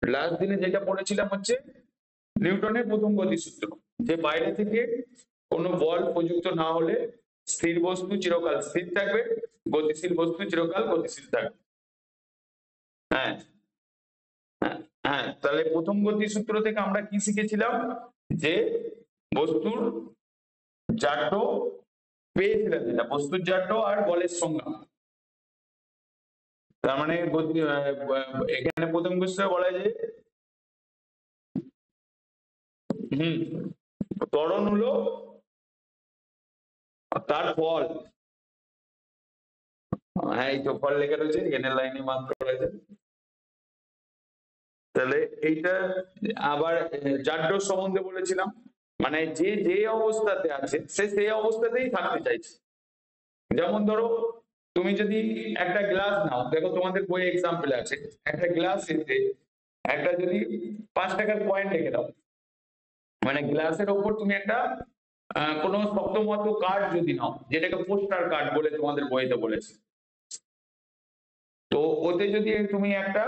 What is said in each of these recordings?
Last দিনে যেটা পড়েছিলাম হচ্ছে নিউটনের প্রথম গতিসূত্র, যে বাইরে থেকে কোনো বল প্রযুক্ত না হলে স্থির বস্তু চিরকাল স্থির থাকবে, গতিশীল বস্তু চিরকাল গতিশীল থাকবে। হ্যাঁ হ্যাঁ হ্যাঁ, তাহলে প্রথম গতিসূত্র থেকে আমরা কি শিখেছিলাম, যে বস্তুর জাড্য পেয়েছিলাম, যেটা বস্তুর জাড্য আর বলের সংজ্ঞা। তার মানে এখানে প্রথম কোশ্চেনে বলা যায় ত্বরণ হলো তার ফল। হ্যাঁ, এই তো ফল লেখা রয়েছে, এখানে লাইনে মার্ক করা রয়েছে। তাহলে এইটা আবার জাড্য সম্বন্ধে বলেছিলাম, মানে যে যে অবস্থাতে আছে সে সেই অবস্থাতেই থাকতে চাইছে। যেমন ধরো তুমি যদি একটা গ্লাস নাও, দেখো তোমাদের বইয়ে এক্সাম্পল আছে, একটা গ্লাস এতে একটা যদি 5 টাকার কয়েন রেখে দাও, মানে গ্লাসের ওপর তুমি একটা কোনো শক্তমত কার্ড যদি নাও, যেটাকে পোস্টার কার্ড বলে তোমাদের বইতে বলেছে, তো ওতে যদি তুমি একটা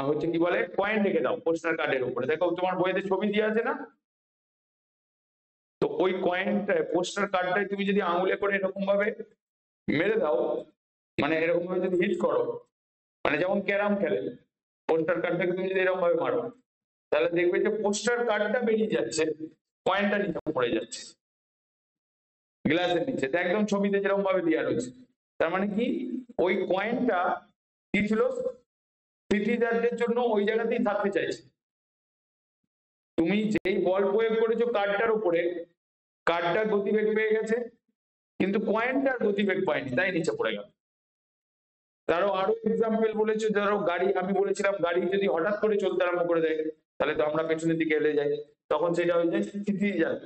হচ্ছে কি বলে কয়েন রেখে দাও পোস্টার কার্ডের উপরে, দেখো তোমার বইতে ছবি দিয়ে আছে না, তো ওই কয়েনটা পোস্টার কার্ডটাই তুমি যদি আঙুলে করে এরকম ভাবে মেরে দাও, মানে এরকম ভাবে যদি হিট করো, মানে যেমন ক্যারাম খেলে, পোস্টার কার্ডটাকে তুমি যদি এরকম ভাবে মারো, তাহলে দেখবে যে পোস্টার কার্ডটা বেরিয়ে যাচ্ছে, কয়েনটা নিচে পড়ে যাচ্ছে গ্লাসের নিচে, তো একদম ছবিতে যেরকম ভাবে দেওয়া রয়েছে। তার মানে কি, ওই কয়েনটা কি ছিল, স্থিতিজারদের জন্য ওই জায়গাতেই থাকতে চাইছে। তুমি যেই বল প্রয়োগ করেছো কার্ডটার উপরে, কার্ডটা গতিবেগ পেয়ে গেছে, কিন্তু কয়েনটার গতিবেগ পায়নি, তাই নিচে পড়ে গেল। তারও আরো এক্সাম্পল বলেছে, ধরো গাড়ি, আমি বলেছিলাম গাড়ি যদি হঠাৎ করে চলতে আরম্ভ করে দেয়, তাহলে তো আমরা পেছনের দিকে এলে যাই, তখন সেটা হয়ে যায় স্থিতিজাত।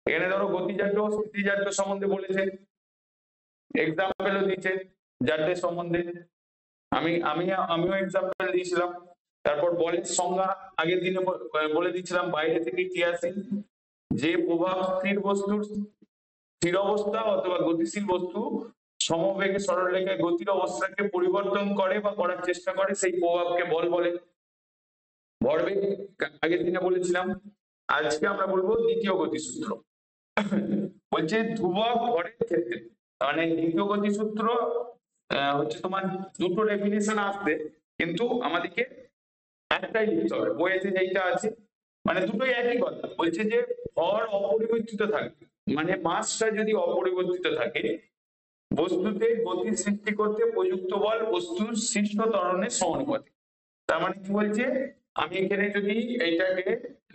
এখানে ধরো গতিজাত স্থিতিজাত সম্বন্ধে বলেছে, এক্সাম্পলও দিয়েছে জাড্যের সম্বন্ধে, আমিও এক্সাম্পল দিয়েছিলাম। তারপর বলের সংজ্ঞা আগের দিনে বলে দিয়েছিলাম, বাইরে থেকে কি আসে, যে প্রভাব স্থির বস্তুর স্থির অবস্থা অথবা গতিশীল বস্তু সমবেগে সরলরেখায় গতির অবস্থাকে পরিবর্তন করে বা করার চেষ্টা করে, সেই প্রভাবকে বল বলে। ভরবেগ আগের দিনে বলেছিলাম, আজকে আমরা বলবো দ্বিতীয় গতিসূত্র। বলছে ধ্রুবক ভরের ক্ষেত্রে, মানে দ্বিতীয় গতিসূত্র হচ্ছে তোমার দুটো ডেফিনিশন আসবে, কিন্তু আমাদেরকে একটাই লিখতে হবে, বইয়েতে যেটা আছে, মানে দুটোই একই কথা। বলছে যে ভর অপরিবর্তিত থাকে, মানে মাসটা যদি অপরিবর্তিত থাকে, বস্তুতে গতি সৃষ্টি করতে প্রযুক্ত বল বস্তুর সৃষ্ট ত্বরণের সমানুপাতিক। তার মানে কি বলছে, আমি এখানে যদি এইটাকে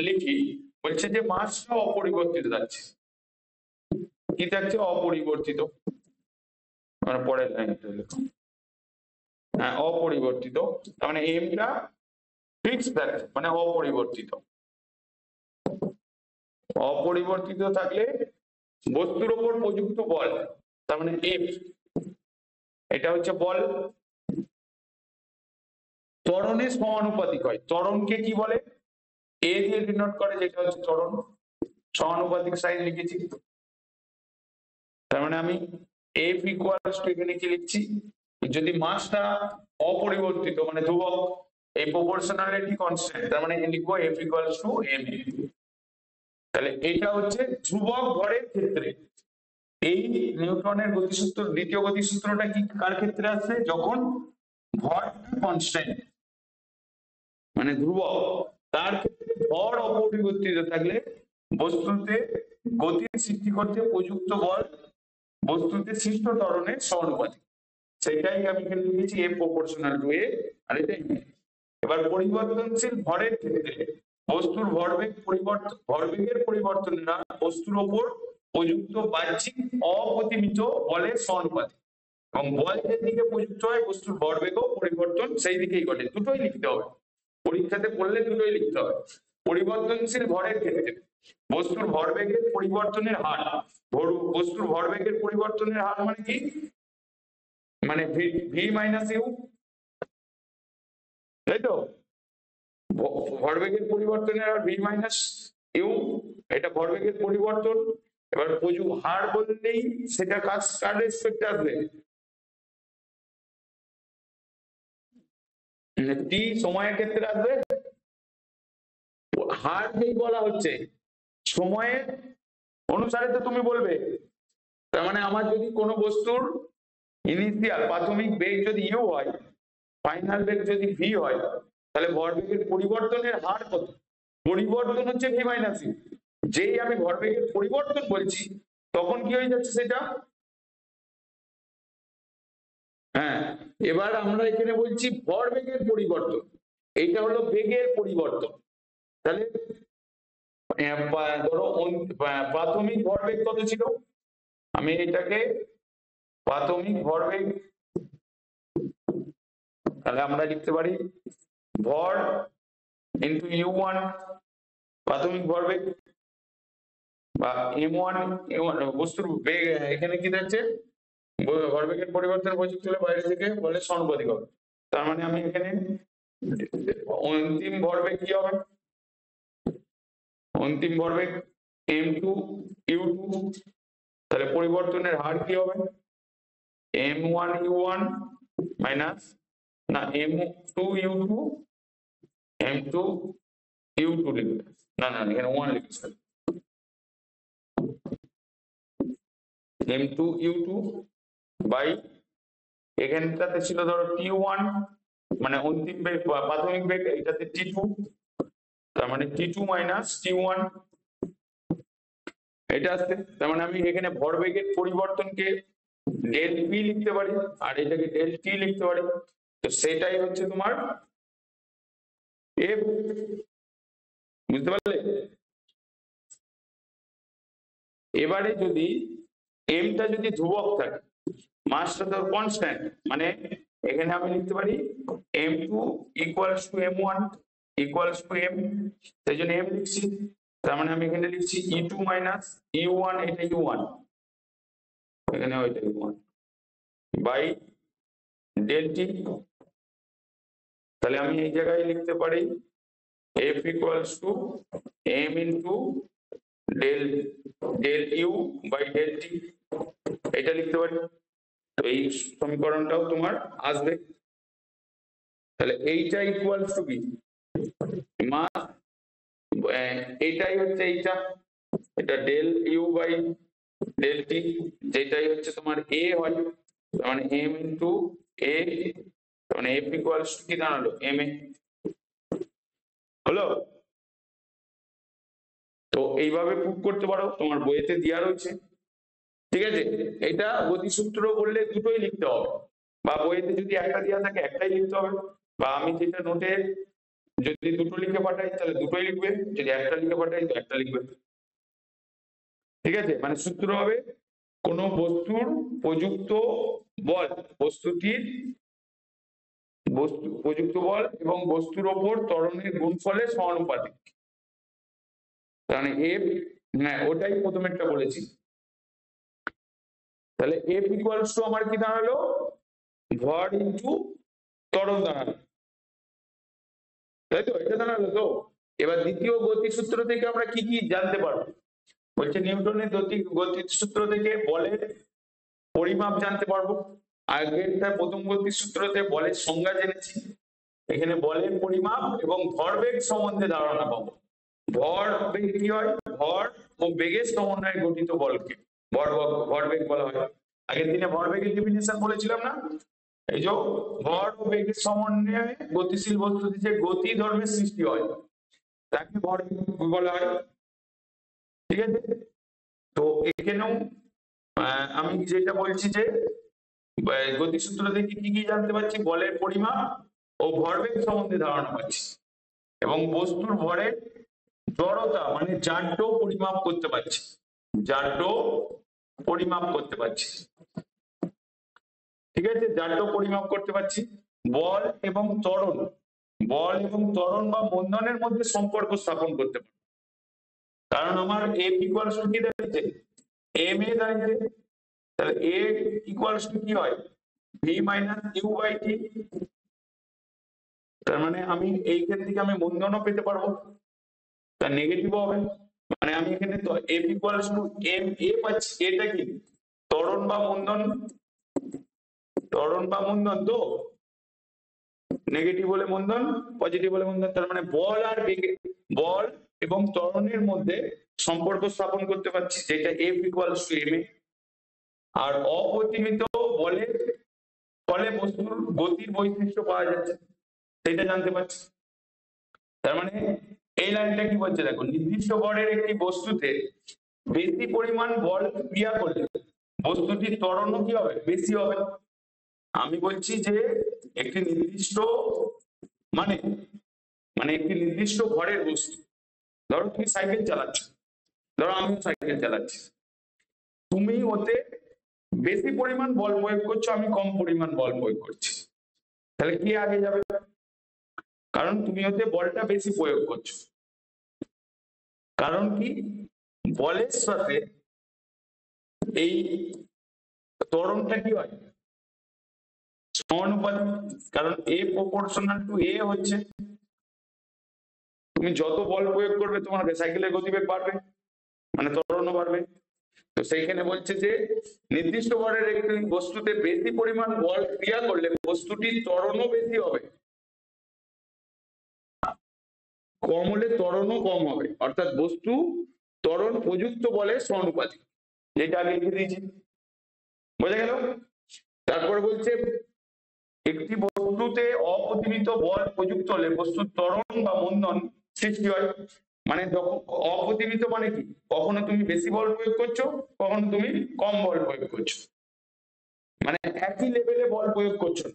লিখি, বলছে যে মাসটা অপরিবর্তিত যাচ্ছে, কি থাকছে, অপরিবর্তিত, মানে পরের লাইনটা লিখো, হ্যাঁ অপরিবর্তিত, তার মানে এমটা ফিক্স থাকছে, মানে অপরিবর্তিত। অপরিবর্তিত থাকলে বস্তুর ওপর প্রযুক্ত বল, তার মানে এফ, এটা হচ্ছে বল, ত্বরণের সমানুপাতিক হয়। ত্বরণকে কি বলে, এ দিয়ে ডিনোট করে, যেটা হচ্ছে ত্বরণ, সমানুপাতিক সাইন লিখেছি। তার মানে আমি এফ ইকুয়ালস টু, এখানে কি লিখছি, যদি মাসটা অপরিবর্তিত মানে ধ্রুবক, এই প্রপোর্শনালিটি কনস্ট্যান্ট, তার মানে লিখবো এফ ইকুয়ালস টু এম। তাহলে এটা হচ্ছে ধ্রুবক ভরের ক্ষেত্রে। এই নিউটনের গতিসূত্র, দ্বিতীয় গতিসূত্রটা কি কার ক্ষেত্রে আসছে, যখন ভরটা কনস্ট্যান্ট মানে ধ্রুবক, তার ক্ষেত্রে ভর অপরিবর্তিত থাকলে বস্তুতে গতির সৃষ্টি করতে প্রযুক্ত বল বস্তুতে সৃষ্ট ত্বরণের সমানুপাতিক। সেটাই আমি এখানে লিখেছি এ প্রপোর্শনাল টু এ, আর এটা এবার পরিবর্তনশীল ভরের ক্ষেত্রে বস্তুর ভরবেগের পরিবর্তন না বস্তুর ওপর প্রযুক্ত বাহ্যিক অপ্রতিমিত বলের সমানুপাতিক, এবং বল যে দিকে প্রযুক্ত হয় বস্তুর ভরবেগও পরিবর্তন সেই দিকেই ঘটে। দুটোই লিখতে হবে, পরীক্ষাতে পড়লে দুটোই লিখতে হবে। পরিবর্তনশীল ভরের ক্ষেত্রে বস্তুর ভরবেগের পরিবর্তনের হার, বস্তুর ভরবেগের পরিবর্তনের হার মানে কি, মানে ভি মাইনাস ইউ, তাই তো, ভরবেগের পরিবর্তনের হার ভি মাইনাস ইউ, এটা ভরবেগের পরিবর্তন। এবার হার বললেই সেটা কার রেসপেক্টে আসবে, টি সময়ের ক্ষেত্রে আসবে, হার যেই বলা হচ্ছে সময়ের অনুসারে তো তুমি বলবে। তার মানে আমার যদি কোনো বস্তুর ইনিশিয়াল প্রাথমিক বেগ যদি ইউ হয়, ফাইনাল বেগ যদি ভি হয়, তাহলে ভরবেগের পরিবর্তনের হার কত? পরিবর্তন হচ্ছে ভি মাইনাস ইউ। যেই আমি ভরবেগের পরিবর্তন বলছি তখন কি হয়ে যাচ্ছে সেটা? হ্যাঁ, এবার আমরা এখানে বলছি ভরবেগের পরিবর্তন, এইটা হলো বেগের পরিবর্তন। তাহলে ধরো প্রাথমিক ভরবেগ কত ছিল, আমি এটাকে প্রাথমিক ভরবেগ, তাহলে আমরা লিখতে পারি ভর ইন্টু ইউ ওয়ান, প্রাথমিক ভরবেগ, বা এম ওয়ান বস্তুর বেগ। এখানে কি দেখছে, ভরবেগের পরিবর্তন বৈচিত্র্য হলে বাইরে থেকে বলে সমানুপাতিক হবে। তার মানে আমি এখানে অন্তিম ভরবেগ কি হবে, অন্তিম ভরবেগ এম টু ইউ টু, তাহলে পরিবর্তনের হার কি হবে, M one U one minus, না M two U two, M two U two লিখবে, না না এখানে ওয়ান লিখছে, M two U two by, এখানটাতে ছিল ধরো টি ওয়ান, মানে অন্তিম বেগ প্রাথমিক বেগ, এটাতে টি টু, তার মানে টি টু মাইনাস টি ওয়ান, এটা আসছে। তার মানে আমি এখানে ভরবেগের পরিবর্তনকে ডেল পি লিখতে পারি আর এটাকে ডেল টি লিখতে পারি। তো সেটাই হচ্ছে তোমার এফ, বুঝতে পারলে? এবারে যদি এমটা যদি ধ্রুবক থাকে, মাসটা তো কনস্ট্যান্ট, মানে এখানে আমি লিখতে পারি M two equals to M one equals to M, সেই জন্য এম লিখছি। তার মানে আমি এখানে লিখছি e two minus u one, এটা ইউ ওয়ান, এখানে ওইটা u one by del t. তাহলে আমি এই জায়গায় লিখতে পারি F equals to M into del del u by del t, এটা লিখতে পারি। তো এই সমীকরণটাও তোমার আসবে। তাহলে এইটা ইকুয়ালস টু কি, মা এইটাই হচ্ছে এইটা, এটা del u by del t, যেটাই হচ্ছে তোমার এ হয়, তার মানে এম ইন্টু এ, তার মানে এফ ইকুয়ালস টু কি দাঁড়ালো, এম এ, হলো? তো এইভাবে প্রুভ করতে পারো, তোমার বইয়েতে দেওয়া রয়েছে, ঠিক আছে? এটা গতিসূত্র বললে দুটোই লিখতে হবে, বা বইয়েতে যদি একটা দেওয়া থাকে একটাই লিখতে হবে, বা আমি যেটা নোটে যদি দুটো লিখে পাঠাই তাহলে দুটোই লিখবে, যদি একটা লিখে পাঠাই তো একটা লিখবে, ঠিক আছে? মানে সূত্র হবে কোন বস্তুর প্রযুক্ত বল, বস্তুটির প্রযুক্ত বল এবং বস্তুর ওপর ত্বরণের গুণফলের সমানুপাতিক। মানে এফ, হ্যাঁ ওটাই প্রথমেরটা বলেছি। তাহলে এফ ইকুয়ালস টু আমার কি দাঁড়ালো, ভর ইন্টু ত্বরণ দাঁড়ালো, তাই তো? এটা দাঁড়ালো তো। এবার দ্বিতীয় গতিসূত্র থেকে আমরা কি কি জানতে পারবো, বলছে নিউটনের গতিসূত্র থেকে বলের পরিমাপ জানতে পারবো। আগেরটা প্রথম গতিসূত্রতে বলের সংজ্ঞা জেনেছি, এখানে বলের পরিমাপ এবং ভরবেগ সম্বন্ধে ধারণা পাবো। ভরবেগ কি হয়, ভর ও বেগের সমন্বয়ে গঠিত বলকে ভরবেগ বলা হয়। আগের দিনে ভরবেগের ডেফিনিশন বলেছিলাম না, এই যে ভর ও বেগের সমন্বয়ে গতিশীল বস্তুতে যে গতি ধর্মের সৃষ্টি হয় তাকে ভরবেগ বলা হয়, ঠিক আছে? তো এখানেও আমি যেটা বলছি যে গতিসূত্র থেকে কি কি জানতে পারছি, বলের পরিমাপ ও ভরবেগ সম্বন্ধে ধারণা পাচ্ছি, এবং বস্তুর ভরের জড়তা মানে জাড্য পরিমাপ করতে পারছি, জাড্য পরিমাপ করতে পারছি, ঠিক আছে? জাড্য পরিমাপ করতে পারছি। বল এবং ত্বরণ, বল এবং ত্বরণ বা বন্ধনের মধ্যে সম্পর্ক স্থাপন করতে পারি, কারণ আমার এফ ইকুয়ালস টু কি দাঁড়িয়েছে, এম এ দাঁড়িয়েছে, তাহলে এ ইকুয়ালস টু কি হয়, V minus you by T. তার মানে আমি এইখান থেকে আমি বন্ধনও পেতে পারবো, তার নেগেটিভ হবে, মানে আমি এখানে তো F equals to M A পাচ্ছি, এটা কি ত্বরণ বা বন্ধন, ত্বরণ বা বন্ধন তো, নেগেটিভ হলে মন্দন, পজিটিভ হলে মন্দন। তার মানে বল আর বল এবং ত্বরণের মধ্যে সম্পর্ক স্থাপন করতে পারছি, যেটা F ইকুয়ালস টু ma। আর অপ্রতিমিত বলের ফলে বস্তুর গতির বৈশিষ্ট্য পাওয়া যাচ্ছে, সেটা জানতে পারছি। তার মানে এই লাইনটা কি বলছে দেখো, নির্দিষ্ট ভরের একটি বস্তুতে বেশি পরিমাণ বল ক্রিয়া করলে বস্তুটির ত্বরণও কি হবে, বেশি হবে। আমি বলছি যে একটি নির্দিষ্ট মানে মানে একটি নির্দিষ্ট ভরের বস্তু, ধরো তুমি সাইকেল চালাচ্ছ, ধরো আমিও সাইকেল চালাচ্ছি, তুমি ওতে বেশি পরিমাণ বল প্রয়োগ করছো, আমি কম পরিমাণ বল প্রয়োগ করছি, তাহলে কি আগে যাবে? কারণ তুমি ওতে বলটা বেশি প্রয়োগ করছো। কারণ কি, বলের সাথে এই ত্বরণটা কি হয়, সমানুপাতিক। কারণ A প্রপোর্শনাল টু A হচ্ছে, তুমি যত বল প্রয়োগ করবে তোমার সাইকেলের গতিবেগ বাড়বে, মানে ত্বরণও বাড়বে। তো সেইখানে বলছে যে নির্দিষ্ট ভরের একটি বস্তুতে বেশি পরিমাণ বল ক্রিয়া করলে বস্তুটির ত্বরণও বেশি হবে, কম হলে ত্বরণও কম হবে, অর্থাৎ বস্তু ত্বরণ প্রযুক্ত বলের সমানুপাতিক, যেটা আগে লিখে দিয়েছি। বোঝা গেল? তারপর বলছে একটি বস্তুতে অপ্রতিমিত বল প্রযুক্ত হলে বস্তুর ত্বরণ বা মন্দন সৃষ্টি হয়। মানে যখন অপ্রতিমিত মানে কি, কখনো তুমি বেশি বল প্রয়োগ করছো, কখনো তুমি কম বল প্রয়োগ করছো, মানে একই লেভেলে বল প্রয়োগ করছো,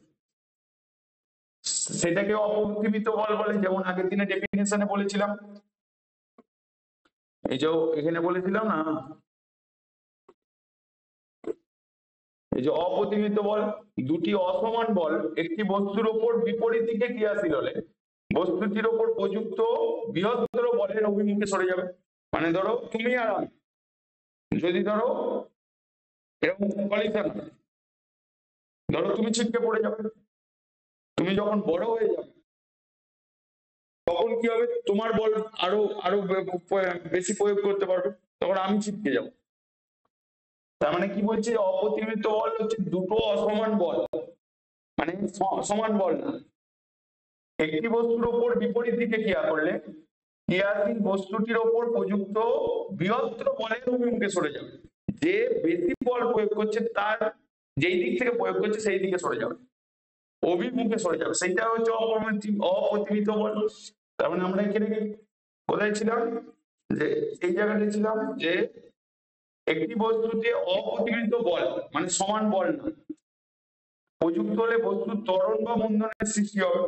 সেটাকে অপ্রতিমিত বল বলে। যেমন আগের দিনে ডেফিনেশনে বলেছিলাম, এই যে এখানে বলেছিলাম না, এই যে অপ্রতিমিত বল, দুটি অসমান বল একটি বস্তুর উপর বিপরীত দিকে ক্রিয়াশীল হলে বস্তুটির উপর প্রযুক্ত বৃহত্তর বলের অভিমুখে সরে যাবে। মানে ধরো তুমি আর আমি যদি ধরো এরকম কলিশন, ধরো তুমি ছিটকে পড়ে যাবে, তুমি যখন বড় হয়ে যাবে তখন কি হবে, তোমার বল আরো আরো বেশি প্রয়োগ করতে পারবে, তখন আমি ছিটকে যাবো। তার মানে কি বলছে, অপ্রতিমিত বল হচ্ছে দুটো অসমান বল, মানে সমান বল না, একটি বস্তুর উপর বিপরীত দিকে ক্রিয়া করলে ক্রিয়াশীল বস্তুটির ওপর প্রযুক্ত বৃহত্তর বলের অভিমুখে সরে যাবে। যে বেশি বল প্রয়োগ করছে তার যেই দিক থেকে প্রয়োগ করছে সেই দিকে সরে যাবে, অভিমুখে সরে যাবে, সেইটা হচ্ছে অপ্রতিমিত বল। তার মানে আমরা এখানে কোথায় ছিলাম, যে এই জায়গাটা ছিলাম যে একটি বস্তুতে অপ্রতিমিত বল মানে সমান বল না প্রযুক্ত হলে বস্তুর ত্বরণ বা মন্দনের সৃষ্টি হবে।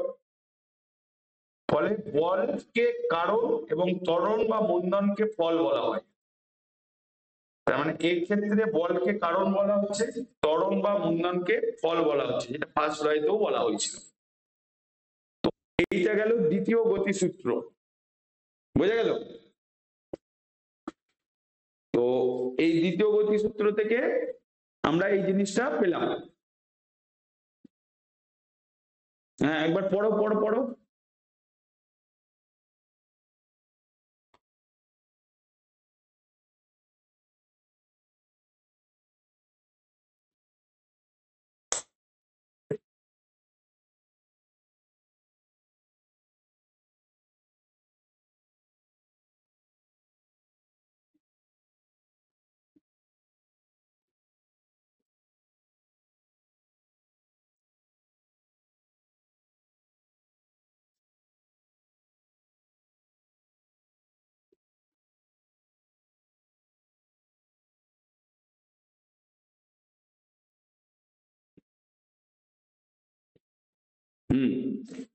ফলে বলকে কারণ এবং ত্বরণ বা মন্দনকে ফল বলা হয়। তার মানে এই ক্ষেত্রে বলকে কারণ বলা হচ্ছে, ত্বরণ বা মন্দনকে ফল বলা হচ্ছে, যেটা ফার্স্ট রায়তেও বলা হয়েছিল। তো এইটা গেল দ্বিতীয় গতিসূত্র, বোঝা গেল? তো এই দ্বিতীয় গতিসূত্র থেকে আমরা এই জিনিসটা পেলাম। হ্যাঁ, একবার পড়ো পড়ো পড়ো।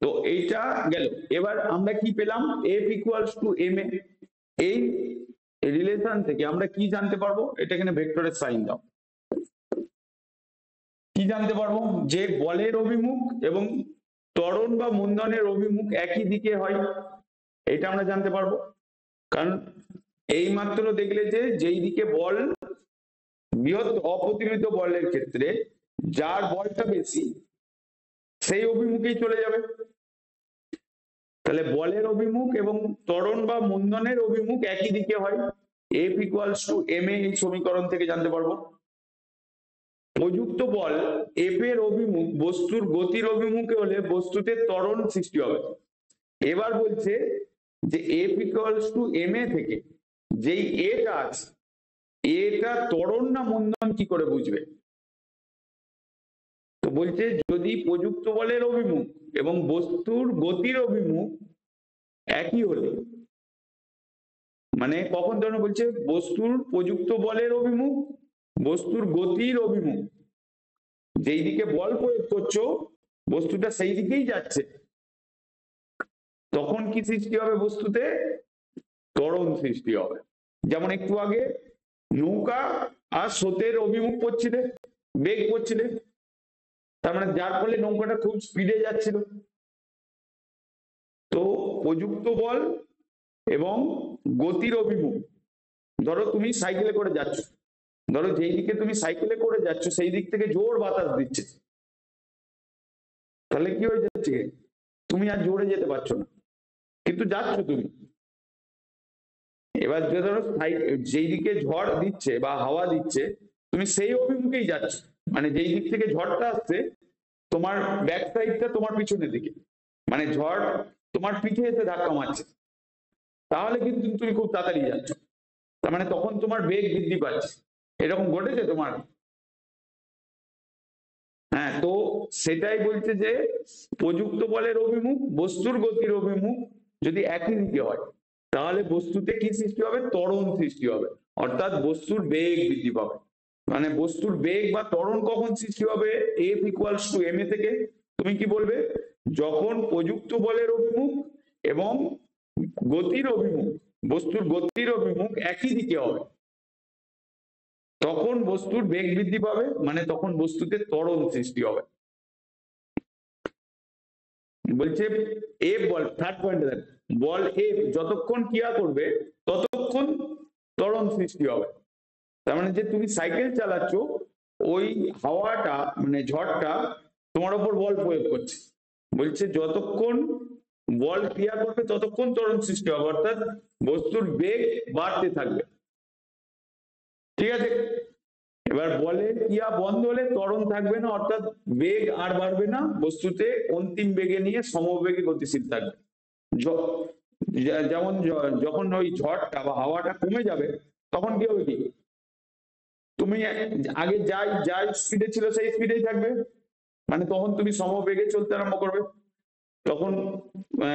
তো এইটা গেল। এবার আমরা কি পেলাম, F ইকুয়ালস টু ma। এই রিলেশন থেকে আমরা কি জানতে পারবো, এটা এখানে ভেক্টরের সাইন দাও। কি জানতে পারবো, যে বলের অভিমুখ এবং ত্বরণ বা মন্দনের অভিমুখ একই দিকে হয়, এটা আমরা জানতে পারবো। কারণ এই মাত্র দেখলে যে যেই দিকে বল বৃহৎ অপ্রতিমিত বলের ক্ষেত্রে যার বলটা বেশি সেই অভিমুখেই চলে যাবে। তাহলে বলের অভিমুখ এবং ত্বরণ বা মন্দনের অভিমুখ একই দিকে হয়, F ইকুয়ালস টু ma এই সমীকরণ থেকে জানতে পারবো। প্রযুক্ত বল এফ এর অভিমুখ বস্তুর গতির অভিমুখে হলে বস্তুতে ত্বরণ সৃষ্টি হবে। এবার বলছে যে F equals to M A থেকে যেই এটা আছে এটা ত্বরণ না মন্দন কি করে বুঝবে? তো বলছে যদি প্রযুক্ত বলের অভিমুখ এবং বস্তুর গতির অভিমুখ একই হলে, মানে কখন ধরুন বলছে বস্তুর প্রযুক্ত বলের অভিমুখ বস্তুর গতির অভিমুখ, যেই দিকে বল প্রয়োগ করছো বস্তুটা সেই দিকেই যাচ্ছে, তখন কি সৃষ্টি হবে? বস্তুতে ত্বরণ সৃষ্টি হবে। যেমন একটু আগে নৌকা আর স্রোতের অভিমুখ করছিলে, বেগ করছিলে, তার মানে যার ফলে নৌকাটা খুব স্পিডে যাচ্ছিল। তো প্রযুক্ত বল এবং গতির অভিমুখ, ধরো তুমি সাইকেলে করে যাচ্ছ, ধরো যেই দিকে তুমি সাইকেলে করে যাচ্ছ সেই দিক থেকে জোর বাতাস দিচ্ছে, তাহলে কি হয়ে যাচ্ছে? তুমি আর জোরে যেতে পারছো না, কিন্তু যাচ্ছ তুমি। এবার ধরো যেই দিকে ঝড় দিচ্ছে বা হাওয়া দিচ্ছে তুমি সেই অভিমুখেই যাচ্ছ, মানে যেই দিক থেকে ঝড়টা আসছে তোমার ব্যাক সাইডটা তোমার পিছনের দিকে, মানে ঝড় তোমার পিঠে এসে ধাক্কা মারছে, তাহলে কিন্তু তুমি খুব তাড়াতাড়ি যাচ্ছ, তার মানে তখন তোমার বেগ বৃদ্ধি পাচ্ছে। এরকম ঘটেছে তোমার? হ্যাঁ, তো সেটাই বলছে যে প্রযুক্ত বলের অভিমুখ বস্তুর গতির অভিমুখ যদি একই দিকে হয় তাহলে বস্তুতে কি সৃষ্টি হবে? ত্বরণ সৃষ্টি হবে, অর্থাৎ বস্তুর বেগ বৃদ্ধি পাবে। মানে বস্তুর বেগ বা ত্বরণ কখন সৃষ্টি হবে? F equals to M A থেকে তুমি কি বলবে? যখন প্রযুক্ত বলের অভিমুখ এবং গতির অভিমুখ বস্তুর গতির অভিমুখ একই দিকে হবে তখন বস্তুর বেগ বৃদ্ধি পাবে, মানে তখন বস্তুতে ত্বরণ সৃষ্টি হবে। বলছে এফ বল, থার্ড পয়েন্টে দেখ, বল এফ যতক্ষণ ক্রিয়া করবে ততক্ষণ ত্বরণ সৃষ্টি হবে। তার মানে যে তুমি সাইকেল চালাচ্ছ ওই হাওয়াটা মানে ঝড়টা তোমার উপর বল প্রয়োগ করছে, বলছে যতক্ষণ বল ক্রিয়া করবে ততক্ষণ ত্বরণ সৃষ্টি হবে, অর্থাৎ বস্তুর বেগ বাড়তে থাকবে। ঠিক আছে, এবার বলে ক্রিয়া বন্ধ হলে ত্বরণ থাকবে না, অর্থাৎ বেগ আর বাড়বে না, বস্তুতে অন্তিম বেগে নিয়ে সমবেগে গতিশীল থাকবে। যেমন যখন ওই ঝড়টা বা হাওয়াটা কমে যাবে তখন কি হবে? কি তুমি আগে যাই স্পিডে ছিল সেই স্পিডেই থাকবে, মানে তখন তুমি সমবেগে চলতে আরম্ভ করবে, তখন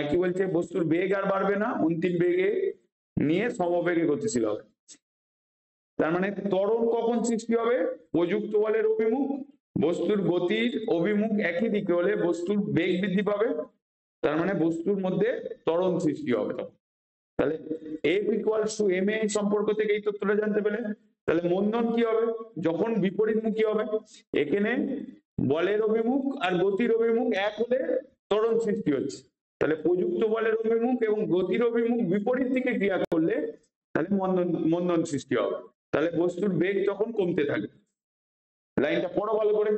কি বলছে বস্তুর বেগ আর বাড়বে না, অন্তিম বেগে নিয়ে সমবেগে গতিশীল হবে। তার মানে ত্বরণ কখন সৃষ্টি হবে? প্রযুক্ত বলের অভিমুখ বস্তুর গতির অভিমুখ একই দিকে হলে বস্তুর বেগ বৃদ্ধি পাবে, তার মানে বস্তুর মধ্যে ত্বরণ সৃষ্টি হবে। তাহলে F equals to M A সম্পর্ক থেকে এই তথ্যটা জানতে পেলে। তাহলে মন্দন কি হবে? যখন বিপরীতমুখী হবে। এখানে বলের অভিমুখ আর গতির অভিমুখ এক হলে ত্বরণ সৃষ্টি হচ্ছে, তাহলে প্রযুক্ত বলের অভিমুখ এবং গতির অভিমুখ বিপরীত দিকে ক্রিয়া করলে তাহলে মন্দন সৃষ্টি হবে, তাহলে বস্তুর বেগ তখন কমতে থাকে। লাইনটা পড়ো ভালো করে।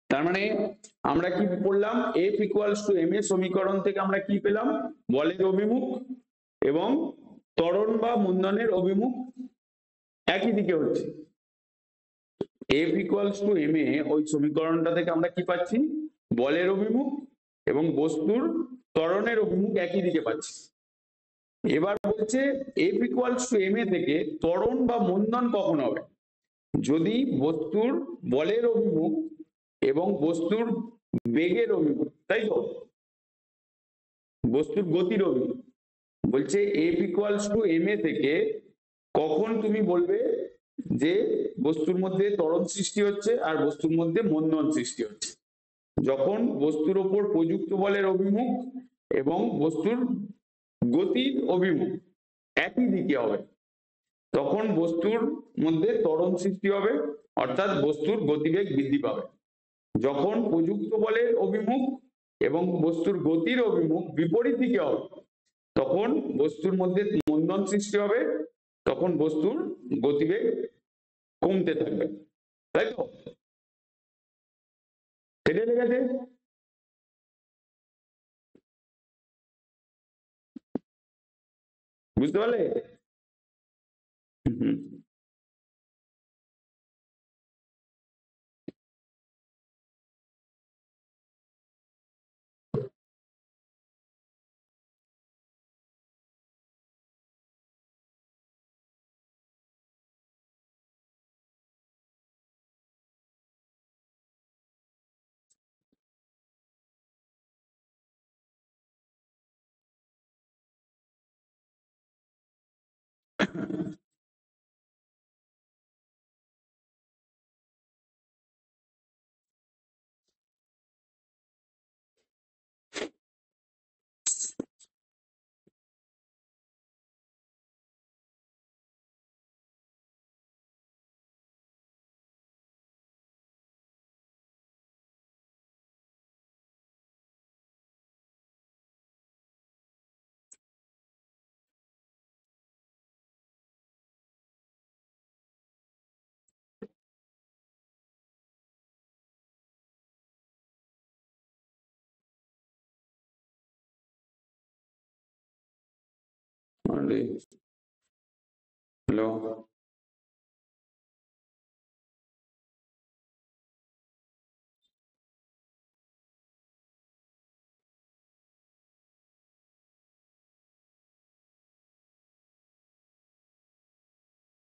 তার মানে আমরা কি পড়লাম? F equals to M A সমীকরণ থেকে আমরা কি পেলাম? বলের অভিমুখ এবং ত্বরণ বা মন্দনের অভিমুখ একই দিকে হচ্ছে। F equals to M A ওই সমীকরণটা থেকে আমরা কি পাচ্ছি? বলের অভিমুখ এবং বস্তুর ত্বরণের অভিমুখ একই দিকে পাচ্ছি। এবার বলছে F equals to M A থেকে ত্বরণ বা মন্দন কখন হবে? যদি বস্তুর বলের অভিমুখ এবং বস্তুর বেগের অভিমুখ, তাই তো, বস্তুর গতির অভিমুখ, বলছে F equals to M A থেকে কখন তুমি বলবে যে বস্তুর মধ্যে ত্বরণ সৃষ্টি হচ্ছে আর বস্তুর মধ্যে মন্দন সৃষ্টি হচ্ছে? যখন বস্তুর ওপর প্রযুক্ত বলের অভিমুখ এবং বস্তুর গতির অভিমুখ একই দিকে হবে, তখন বস্তুর মধ্যে ত্বরণ সৃষ্টি হবে, অর্থাৎ বস্তুর গতিবেগ বৃদ্ধি পাবে। যখন প্রযুক্ত বলের অভিমুখ এবং বস্তুর গতির অভিমুখ বিপরীত দিকে হবে, তখন বস্তুর মধ্যে মন্দন সৃষ্টি হবে, তখন বস্তুর গতিবেগ কমতে থাকবে, তাই তো? সেটাই লেগেছে। বুঝতে পারলে? হুম। হ্যালো।